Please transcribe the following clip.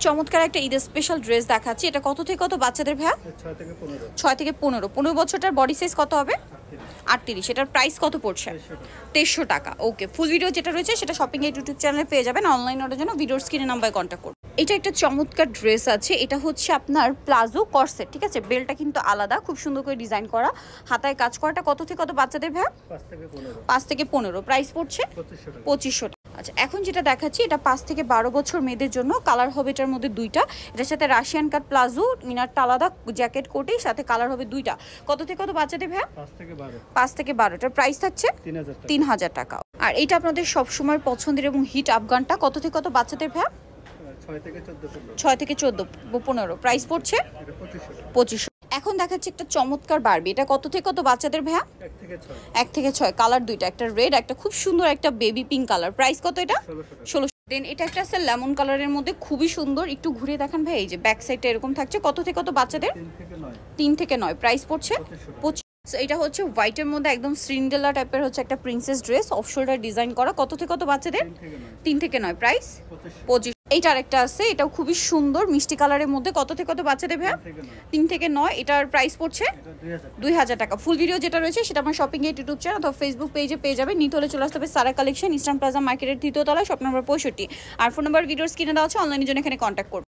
চমৎকার একটা ঈদের স্পেশাল ড্রেস দেখাচ্ছি। এটা কত থেকে কত বাচ্চাদের ভাইয়া? 6 থেকে 15। 15 বছরটার বডি সাইজ কত হবে? 38। এটার প্রাইস কত পড়ছে? 2300 টাকা। ওকে, ফুল ভিডিও যেটা রয়েছে সেটা শপিং এর ইউটিউব চ্যানেলে পেয়ে যাবেন। অনলাইন অর্ডারের জন্য ভিডিওর স্ক্রিনে নাম্বারে কন্ট্যাক্ট করুন। এটা একটা চমৎকার ড্রেস আছে, এটা হচ্ছে আপনার প্লাজো কর্সেট, ঠিক আছে? বেলটা কিন্তু আলাদা, খুব সুন্দর করে ডিজাইন করা, হাতায় কাজ করাটা কত থেকে কত বাচ্চাদের ভাইয়া? 5 থেকে 15। প্রাইস পড়ছে 2500 টাকা। আচ্ছা, এখন যেটা দেখাচ্ছি এটা 5 থেকে 12 বছর মেয়েদের জন্য। কালার হবে এটার মধ্যে দুইটা, এটার সাথে রাশিয়ান কাট প্লাজো, ইনারটা আলাদা, জ্যাকেট কোটের সাথে কালার হবে দুইটা। কত থেকে কত বাচ্চাদের ভাইয়া? 5 থেকে 12। এটার প্রাইস থাকছে 3000 টাকা। আর এটা আপনাদের সবসময় পছন্দের এবং হিট আফগানটা কত থেকে কত বাচ্চাদের ভাইয়া? 6 থেকে 14 15। প্রাইস পড়ছে 2500। এখন দেখাচ্ছি একটা চমৎকার বারবি, এটা কত থেকে কত বাচ্চাদের ভাইয়া? 1 থেকে 6। কালার দুইটা, একটা রেড, একটা খুব সুন্দর একটা বেবি পিঙ্ক কালার। প্রাইস কত এটা? 1600। দেন এটা একটা আছে লেমন কালারের মধ্যে, খুবই সুন্দর, একটু ঘুরে দেখান ভাই। এই যে ব্যাক সাইডটা এরকম থাকছে। কত থেকে কত বাচ্চাদের? 3 থেকে 9। প্রাইস পড়ছে 2500। এটা হচ্ছে হোয়াইটের মধ্যে একদম সিন্ড্রেলা টাইপের হচ্ছে একটা princess dress, off shoulder design করা। কত থেকে কত বাচ্চাদের? 3 থেকে 9। প্রাইস 2500। এইটা আরেকটা আছে, এটাও খুবই সুন্দর মিষ্টি কালারের মধ্যে। কত থেকে কত বাচ্চাদের ভাইয়া? 3 থেকে 9। এটার প্রাইস পড়ছে 2000 টাকা। ফুল ভিডিও যেটা রয়েছে সেটা আমার শপিং এর ইউটিউব চ্যানেল অথবা ফেসবুক পেজে পেয়ে যাবে। নিতে হলে চলে আসতে হবে সারা কালেকশন, ইস্টার্ন প্লাজা মার্কেটের 3য় তলায়, শপ নম্বর 65। আর ফোন নাম্বার ভিডিওর স্ক্রিনে দেওয়া আছে, অনলাইনের জন্য এখানে কন্ট্যাক্ট করবে।